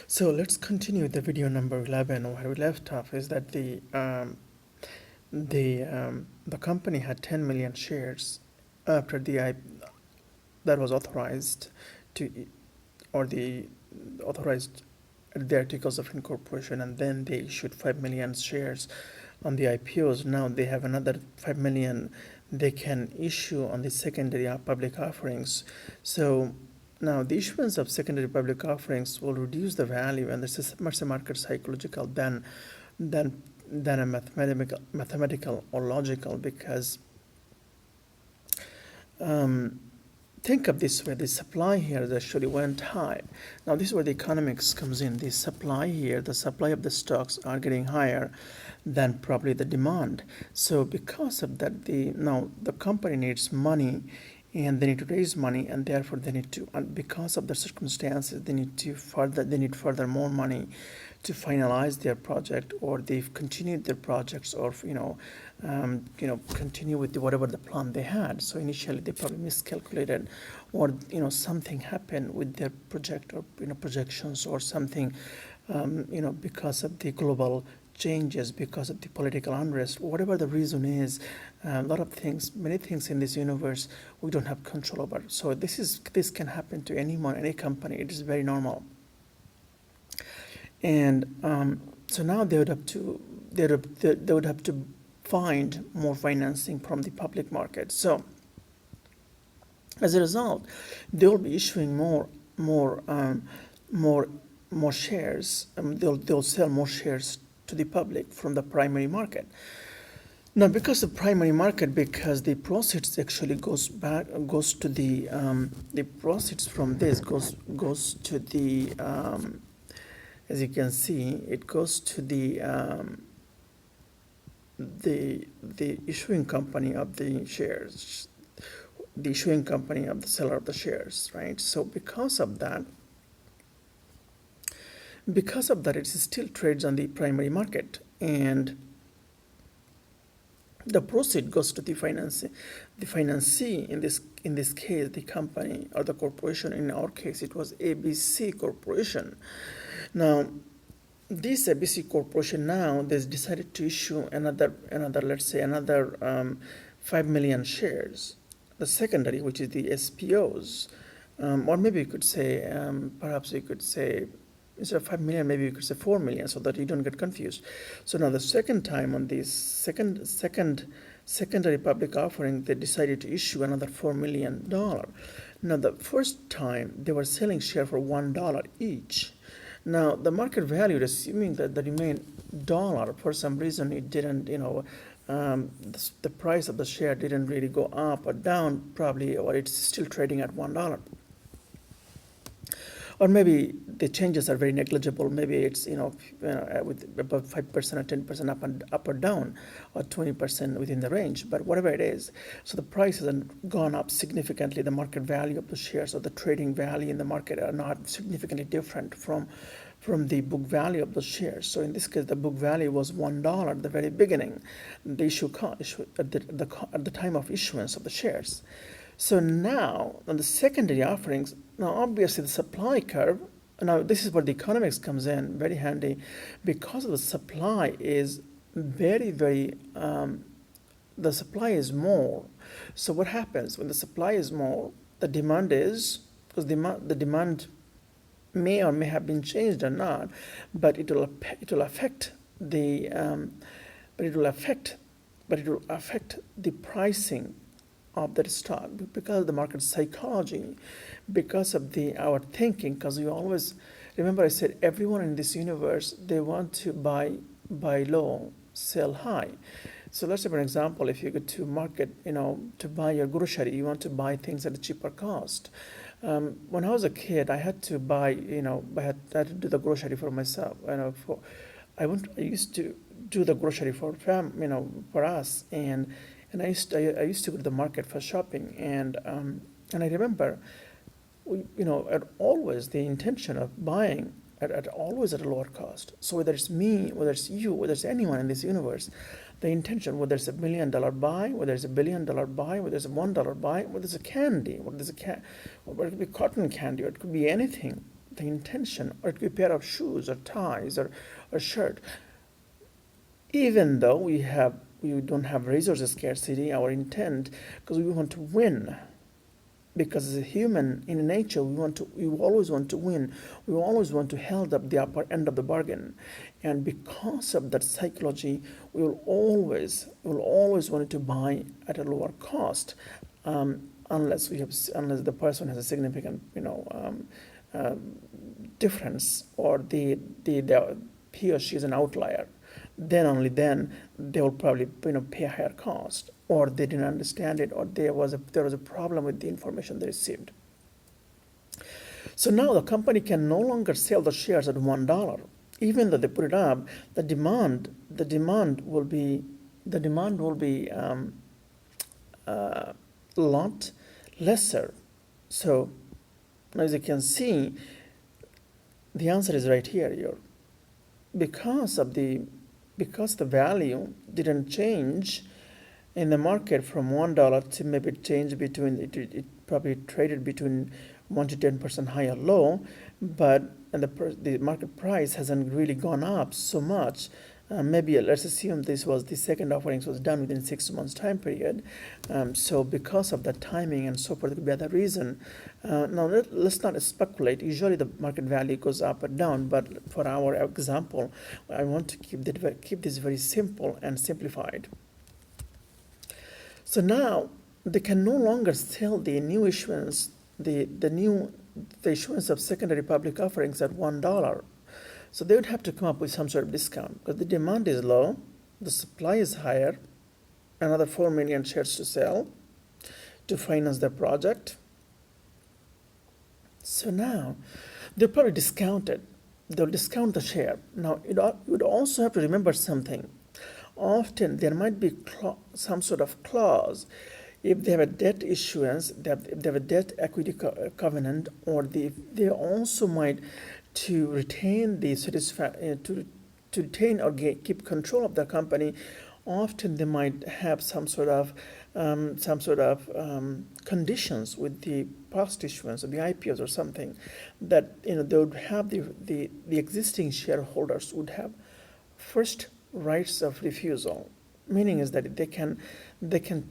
So let's continue the video number 11. Where we left off is that the company had 10 million shares after that was authorized to or the authorized the articles of incorporation, and then they issued 5 million shares on the IPOs. Now they have another 5 million they can issue on the secondary public offerings. So now the issuance of secondary public offerings will reduce the value, and this is much more market psychological than a mathematical or logical, because think of this way: the supply here actually went high. Now this is where the economics comes in. The supply here, the supply of the stocks are getting higher than probably the demand. So because of that, now the company needs money, and they need to raise money, and therefore they need to, and because of the circumstances, they need further more money to finalize their project, or they've continued their projects, or continue with whatever the plan they had. So initially they probably miscalculated, or something happened with their project, or projections, or something, because of the global changes, because of the political unrest, whatever the reason is. A lot of things, many things in this universe we don't have control over. So this can happen to anyone, any company. It is very normal. And so now they would have to find more financing from the public market. So as a result, they will be issuing more shares. They'll sell more shares to the public from the primary market. Now, because the primary market, because the proceeds actually goes to the proceeds from this goes to the as you can see, it goes to the issuing company of the shares, the issuing company of the seller of the shares, right? So because of that, it still trades on the primary market, and the proceed goes to the financee. In this case, the company or the corporation. In our case, it was ABC Corporation. Now, this ABC Corporation now they decided to issue another 5 million shares, the secondary, which is the SPOs, or maybe you could say, perhaps you could say, instead of 5 million, maybe you could say 4 million, so that you don't get confused. So now the second time on this secondary public offering, they decided to issue another $4 million. Now the first time they were selling share for $1 each. Now the market value, assuming that the remaining dollar, for some reason it didn't, the price of the share didn't really go up or down, probably, or it's still trading at $1. Or maybe the changes are very negligible. Maybe it's with about 5% or 10% up or down, or 20% within the range. But whatever it is, so the price hasn't gone up significantly. The market value of the shares, or the trading value in the market, are not significantly different from the book value of the shares. So in this case, the book value was $1 at the very beginning, the issue at the time of issuance of the shares. So now, on the secondary offerings, now obviously the supply curve, now this is where the economics comes in, very handy, because of the supply is very, very, the supply is more. So what happens when the supply is more, the demand is, because the demand may or may have been changed or not, but it will affect the, but it will affect the pricing of that stock, because of the market psychology, because of our thinking. Because you always remember, I said everyone in this universe, they want to buy low, sell high. So let's say, for example, if you go to market, to buy your grocery, you want to buy things at a cheaper cost. When I was a kid, I had to buy, I had to do the grocery for myself. I used to do the grocery for for us, and I used to go to the market for shopping, and I remember, at always the intention of buying at always at a lower cost. So whether it's me, whether it's you, whether it's anyone in this universe, the intention, whether it's $1 million buy, whether it's $1 billion buy, whether it's $1 buy, whether it's a candy, whether it could be cotton candy, or it could be anything. the intention, or it could be a pair of shoes or ties or shirt. Even though we don't have resource scarcity, our intent, because we want to win. Because as a human in nature, we always want to win. We always want to hold up the upper end of the bargain, and because of that psychology, we will always want to buy at a lower cost, unless the person has a significant difference, or the he or she is an outlier. Then only then they will probably pay a higher cost, or they didn't understand it, or there was a problem with the information they received. So now the company can no longer sell the shares at $1, even though they put it up. The demand will be a lot lesser. So as you can see, the answer is right here. Because the value didn't change in the market from $1 to maybe change between it probably traded between 1 to 10% high or low, and the market price hasn't really gone up so much. Maybe let's assume the second offering was done within 6 months time period. So because of that timing and so forth, there could be other reason. Now let's not speculate. Usually the market value goes up or down, but for our example, I want to keep this very simple and simplified. So now they can no longer sell the new issuance, the issuance of secondary public offerings at $1. So they would have to come up with some sort of discount, because the demand is low, the supply is higher, another 4 million shares to sell to finance their project. So now they'll probably discount it. They'll discount the share. Now you would also have to remember something. Often there might be some sort of clause if they have a debt issuance, if they have a debt equity covenant, or they also might to retain the to retain or keep control of the company. Often they might have some sort of conditions with the past issuance or the IPOs or something, that they would have the existing shareholders would have first rights of refusal, meaning is that they can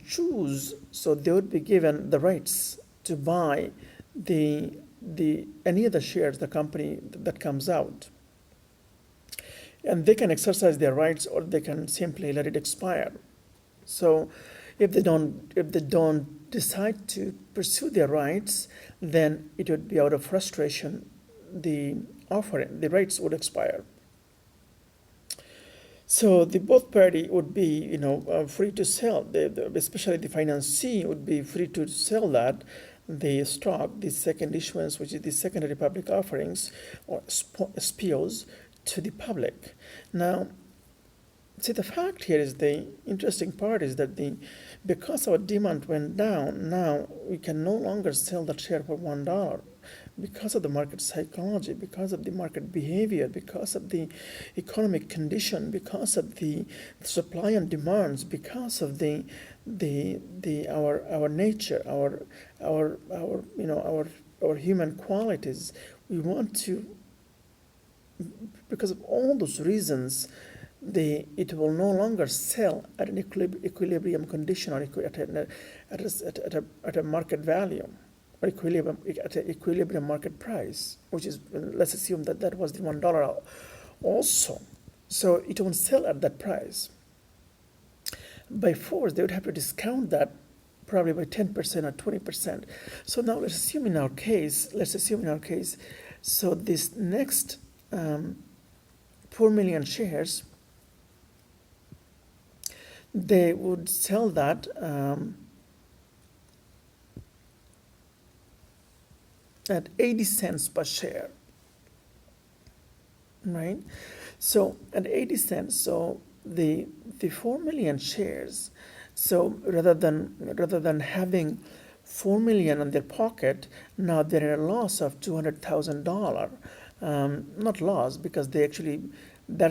choose. So they would be given the rights to buy any of the shares the company that comes out, and they can exercise their rights, or they can simply let it expire. So if they don't decide to pursue their rights, then it would be out of frustration, the rights would expire. So both party would be free to sell, especially the financee would be free to sell the stock, the second issuance, which is the secondary public offerings or SPOs, to the public. Now, see, the fact here is, the interesting part is that because our demand went down, now we can no longer sell that share for $1 because of the market psychology, because of the market behavior, because of the economic condition, because of the supply and demands, because of our nature, our human qualities. We want to, because of all those reasons, it will no longer sell at an equilibrium condition, or at a market value, or at an equilibrium market price, which is, let's assume that was the $1 also. So it won't sell at that price. By force, they would have to discount that probably by 10% or 20%. So now let's assume in our case, so this next 4 million shares, they would sell that at 80 cents per share, right? So at 80 cents, so the 4 million shares, so rather than having 4 million in their pocket, now they're at a loss of $200,000. Not loss, because that's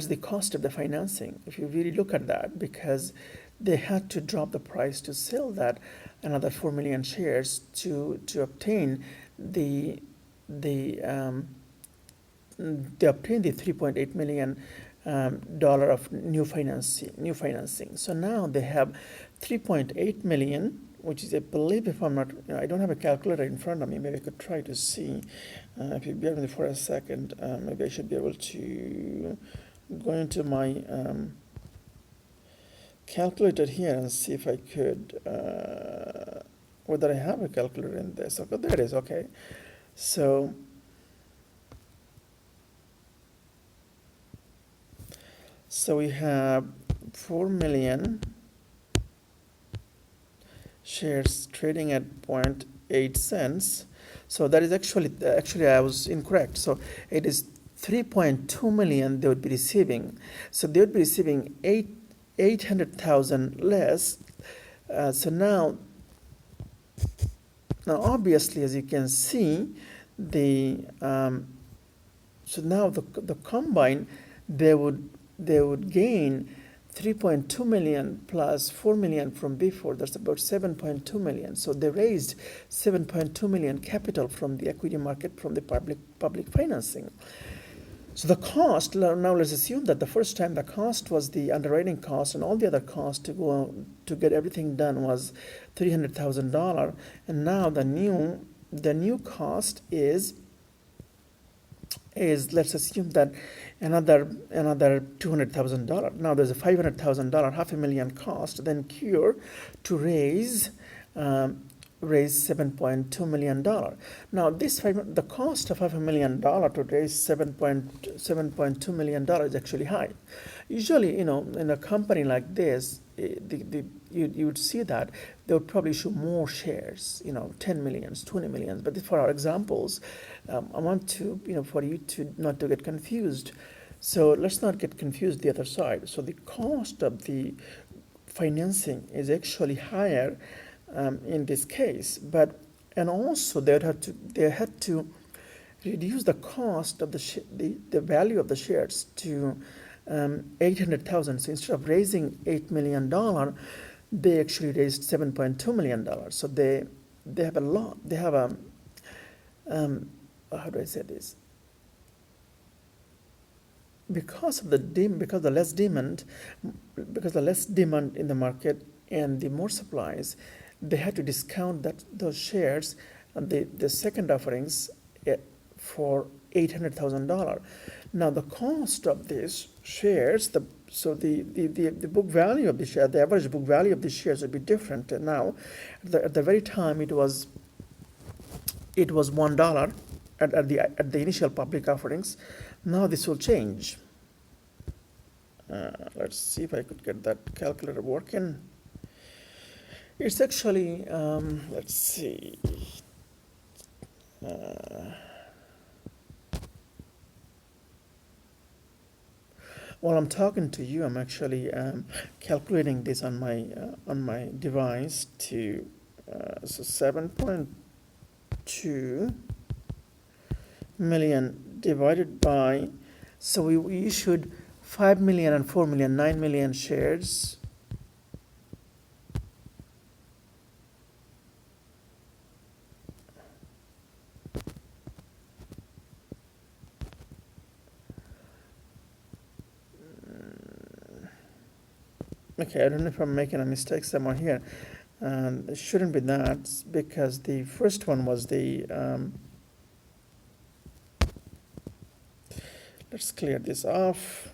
the cost of the financing, if you really look at that, because they had to drop the price to sell that another 4 million shares to obtain the they obtained the 3.8 million dollar of new financing. So now they have 3.8 million, which is, I believe, if I'm not, I don't have a calculator in front of me. Maybe I could try to see. If you bear with me for a second, maybe I should be able to go into my calculator here and see if I could, whether I have a calculator in this. Okay, there it is. Okay, so we have 4 million shares trading at 0.8 cents. So that is actually I was incorrect. So it is 3.2 million they would be receiving. So they would be receiving 800,000 less. So now obviously, as you can see, the so now the combine, they would gain 3.2 million plus 4 million from before. That's about 7.2 million. So they raised 7.2 million capital from the equity market, from the public financing. So the cost, now let's assume that the first time the cost was the underwriting cost, and all the other costs to get everything done was $300,000, and now the new cost is let's assume that another $200,000. Now there's a $500,000, $500,000 cost, then cure to raise $7.2 million. Now the cost of $500,000 to raise $7.2 million is actually high. Usually, in a company like this, you would see that they would probably issue more shares, 10 millions, 20 millions. But for our examples, I want to, for you to not to get confused. So let's not get confused the other side. So the cost of the financing is actually higher in this case, and also they had to reduce the cost of the value of the shares to 800,000. So instead of raising $8 million, they actually raised $7.2 million. So they have a lot. They have a how do I say this? Because the less demand in the market and the more supplies, they had to discount those shares, the second offerings, for $800,000. Now the cost of these shares, the book value of the share, the average book value of the shares would be different. And now, at the very time it was $1 at the initial public offerings. Now this will change. Let's see if I could get that calculator working. It's actually, let's see. While I'm talking to you, I'm actually calculating this on my device to so 7.2 million divided by, so we issued 5 million and 4 million, 9 million shares. Okay, I don't know if I'm making a mistake somewhere here. It shouldn't be that, because the first one was the, let's clear this off.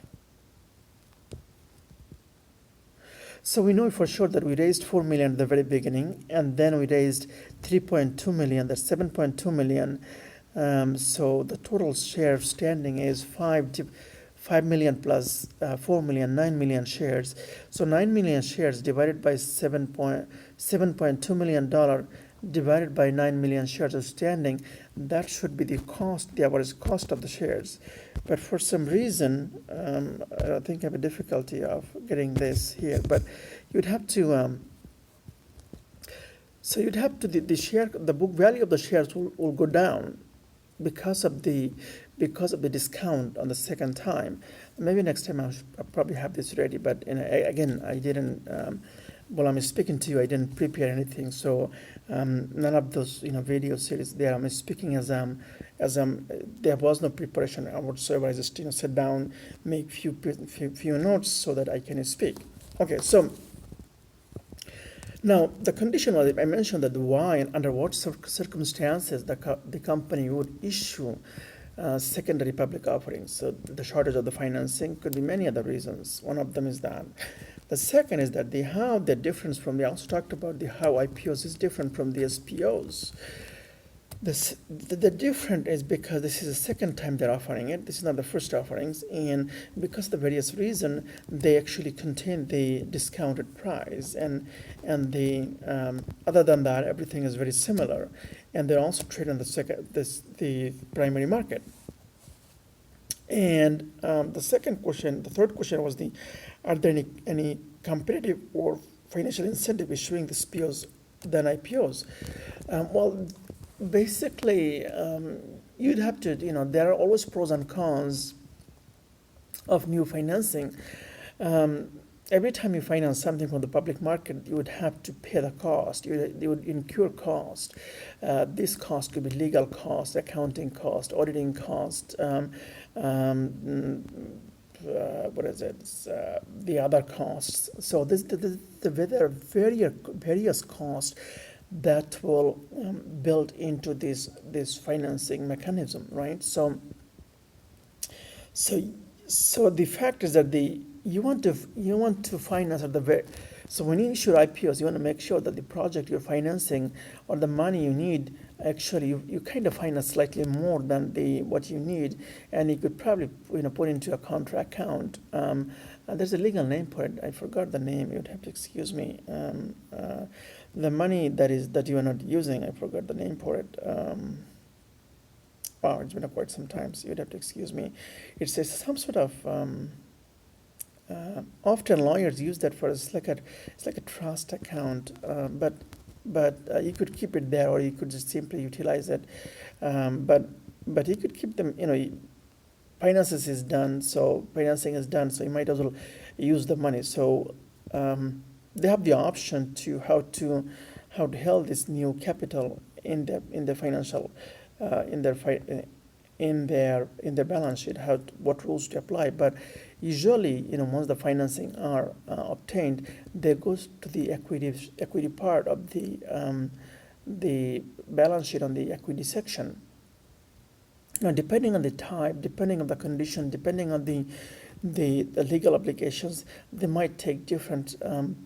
So we know for sure that we raised 4 million at the very beginning, and then we raised 3.2 million, that's 7.2 million. So the total share standing is 5 million plus 4 million, 9 million shares. So 9 million shares divided by $7.2 million divided by 9 million shares outstanding, that should be the average cost of the shares. But for some reason, I think I have a difficulty of getting this here. But you'd have to, the book value of the shares will go down because of the discount on the second time. Maybe next time I'll probably have this ready. But again, I didn't while I'm speaking to you, I didn't prepare anything, so none of those video series there. I'm speaking as there was no preparation whatsoever. I just sit down, make few notes so that I can speak. Okay, so now the condition was, I mentioned that why and under what circumstances the company would issue secondary public offerings. So the shortage of the financing could be many other reasons. One of them is that. The second is that they have the difference from, they also talked about how IPOs is different from the SPOs. The difference is because this is the second time they're offering it. This is not the first offerings, and because of the various reason, they actually contain the discounted price, and the other than that, everything is very similar, and they're also traded on the primary market. And the third question was are there any competitive or financial incentive issuing the SPOs than IPOs? Well, basically, you'd have to, there are always pros and cons of new financing. Every time you finance something from the public market, you would have to pay the cost. You would incur cost. This cost could be legal cost, accounting cost, auditing cost, the other costs. So there are various costs that will build into this financing mechanism, right? So the fact is that you want to finance at the very. So when you issue IPOs, you want to make sure that the project you're financing or the money you need, actually you kind of finance slightly more than what you need, and you could probably put into a contra account. There's a legal name for it. I forgot the name. You'd have to excuse me. The money that you are not using, I forgot the name for it. Wow, it's been quite some time, so you'd have to excuse me. It's some sort of. Often lawyers use that for it's like a trust account, but you could keep it there, or you could just simply utilize it. But you could keep them. Financing is done, so you might as well use the money. So they have the option to how to hold this new capital in the financial in their balance sheet, what rules to apply. But usually, once the financing are obtained, they goes to the equity part of the balance sheet on the equity section. Now, depending on the type, depending on the condition, depending on the legal obligations, they might take different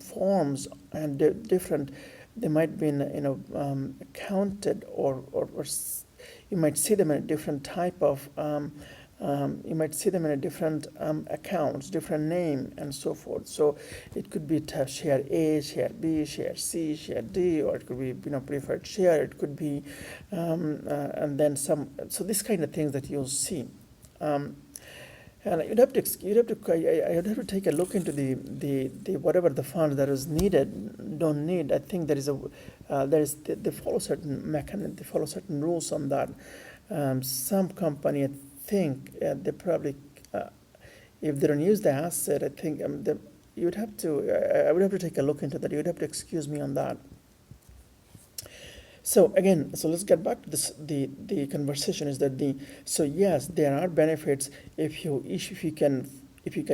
forms, and different. They might be accounted or you might see them in a different type of. You might see them in a different accounts, different name, and so forth. So it could be share A, share B, share C, share D, or it could be preferred share. It could be and then some. So this kind of things that you'll see. And I'd have to take a look into the whatever the fund that is needed, don't need. I think they follow certain mechanism, they follow certain rules on that. Some company, I think they probably, if they don't use the asset, I think I would have to take a look into that. You would have to excuse me on that. So again, let's get back to this. The conversation is that yes, there are benefits if you can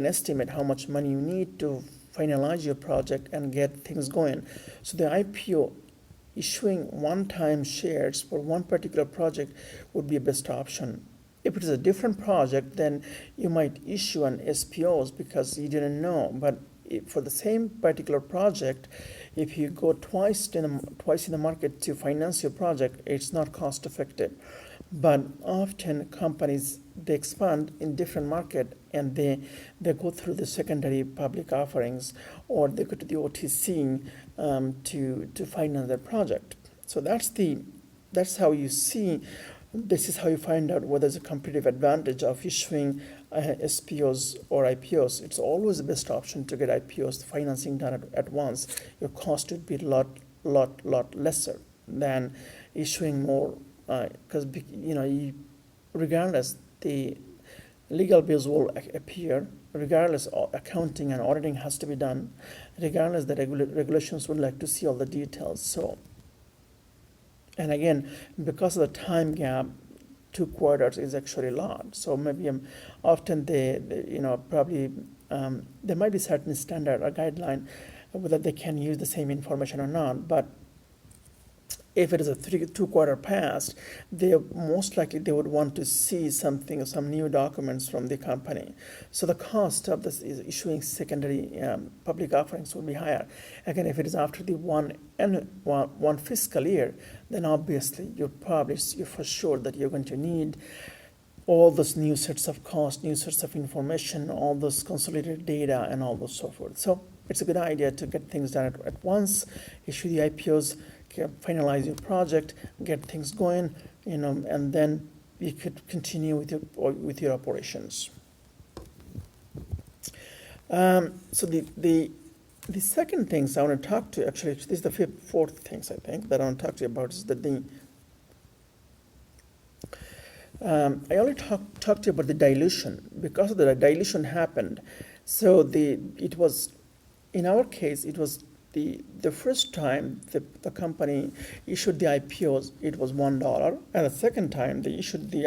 estimate how much money you need to finalize your project and get things going. So the IPO, issuing one-time shares for one particular project, would be a best option. If it is a different project, then you might issue an SPOs because you didn't know. But for the same particular project, if you go twice in the market to finance your project, it's not cost effective. But often companies, they expand in different market, and they go through the secondary public offerings, or they go to the OTC to finance their project. So that's how you see. This is how you find out whether there's a competitive advantage of issuing SPOs or IPOs. It's always the best option to get IPOs, the financing done at once. Your cost would be a lot lesser than issuing more, because regardless, the legal bills will appear, regardless of accounting and auditing has to be done, regardless the regulations would like to see all the details. So, and again, because of the time gap, 2 quarters is actually a lot. So maybe often probably there might be certain standard or guideline whether they can use the same information or not. But if it is a 2 quarter past, they most likely they would want to see some new documents from the company. So the cost of this is issuing secondary public offerings will be higher. Again, if it is after the one fiscal year, then obviously you're for sure that you're going to need all those new sets of cost, new sets of information, all those consolidated data, and all those so forth. So it's a good idea to get things done at once, issue the IPOs, finalize your project, get things going, and then you could continue with your operations. So the second things I want to talk to, actually, this is the fourth things I think that I want to talk to you about is that I already talked to you about the dilution. Because of the dilution happened, so it was, in our case, it was the first time the company issued the IPOs, it was $1, and the second time they issued the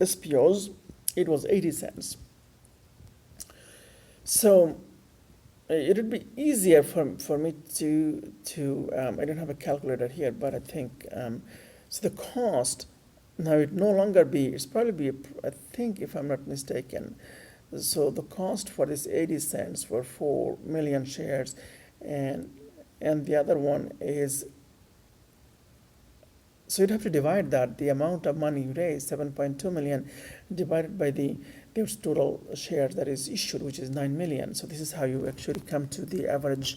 SPOs, it was 80 cents. So it would be easier for me to I don't have a calculator here, but I think so the cost now it no longer be, it's probably be, I think if I'm not mistaken, so the cost for this 80 cents for 4 million shares, and the other one is, so you'd have to divide that, the amount of money you raised, 7.2 million, divided by the total shares that is issued, which is 9 million. So this is how you actually come to the average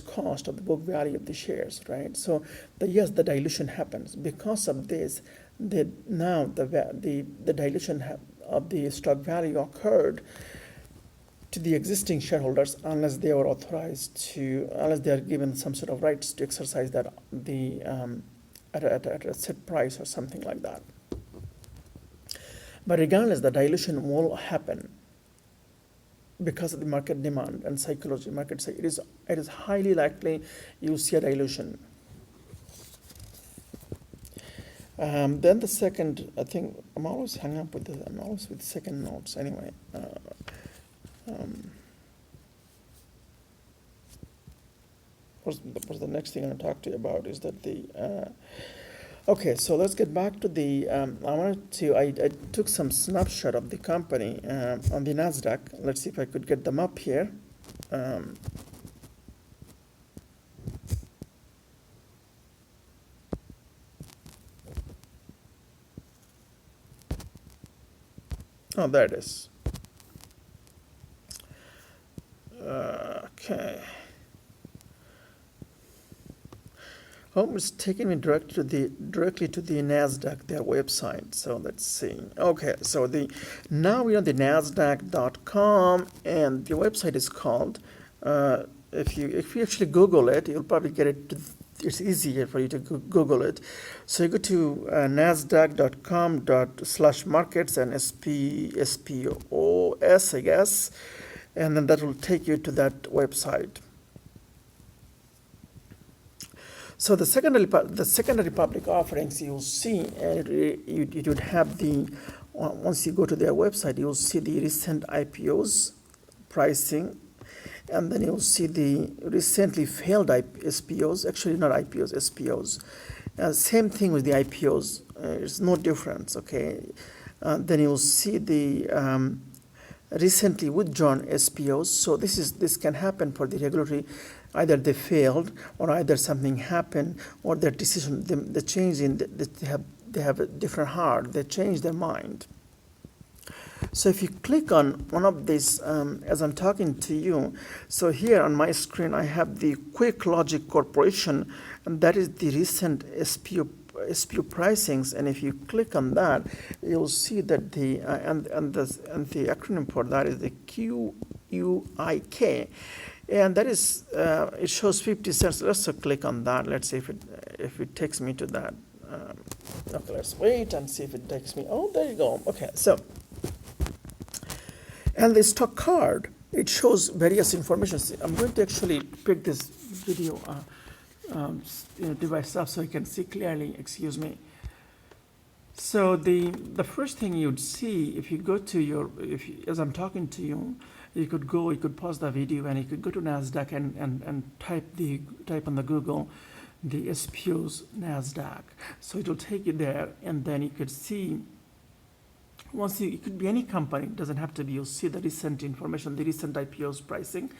cost of the book value of the shares, right? So yes, the dilution happens. Because of this, now the dilution of the stock value occurred to the existing shareholders unless they are authorized to, unless they are given some sort of rights to exercise that at a set price or something like that. But regardless, the dilution will happen because of the market demand and psychology. Market say it is highly likely you see a dilution. Then the second, I think I'm always hung up with I'm always with second notes anyway. What's the next thing I'm going to talk to you about is that okay, so let's get back to I took some snapshot of the company on the NASDAQ. Let's see if I could get them up here. Oh, there it is. Okay. Oh, it's taking me directly to the NASDAQ, their website. So let's see. Okay, so now we're on the NASDAQ.com, and the website is called. If you actually Google it, you'll probably get it. It's easier for you to Google it. So you go to NASDAQ.com/markets and SPOS, I guess, and then that will take you to that website. So the secondary public offerings, you'll see, you would have once you go to their website, you'll see the recent IPOs pricing, and then you'll see the recently failed SPOs, actually not IPOs, SPOs. Same thing with the IPOs, there's no difference, okay? Then you'll see the recently withdrawn SPOs. So this can happen for the regulatory. Either they failed, or either something happened, or their decision, the change in they have a different heart. They change their mind. So if you click on one of these, as I'm talking to you, so here on my screen I have the Quick Logic Corporation, and that is the recent SPO pricings. And if you click on that, you'll see that the acronym for that is the QUIK. And that is, it shows 50 cents. Let's click on that. Let's see if it takes me to that. Okay, let's wait and see if it takes me. Oh, there you go. Okay, so And the stock card, it shows various information. See, I'm going to actually pick this video device up so you can see clearly. Excuse me. So the first thing you'd see if you go to your, as I'm talking to you, you could pause the video and you could go to NASDAQ and type on the Google the SPO's NASDAQ. So it'll take you there, and then you could see. It could be any company, it doesn't have to be. You'll see the recent information, the recent IPO's pricing.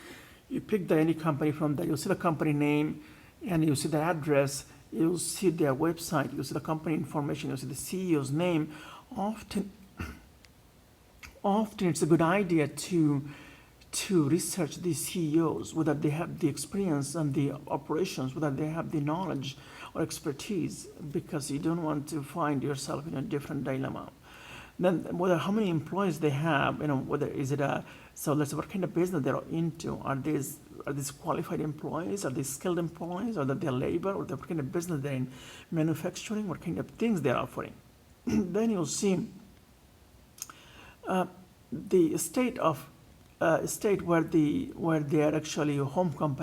You pick any company from there. You'll see the company name, and you'll see the address. You'll see their website. You'll see the company information. You'll see the CEO's name. Often it's a good idea to research these CEOs, whether they have the experience and the operations, whether they have the knowledge or expertise, because you don't want to find yourself in a different dilemma. Then whether how many employees they have, whether is it so let's say what kind of business they're into. Are these qualified employees? Are they skilled employees? Or that they're labor? Or what kind of business they're in? Manufacturing? What kind of things they're offering? Then you'll see the state where they are actually a home company.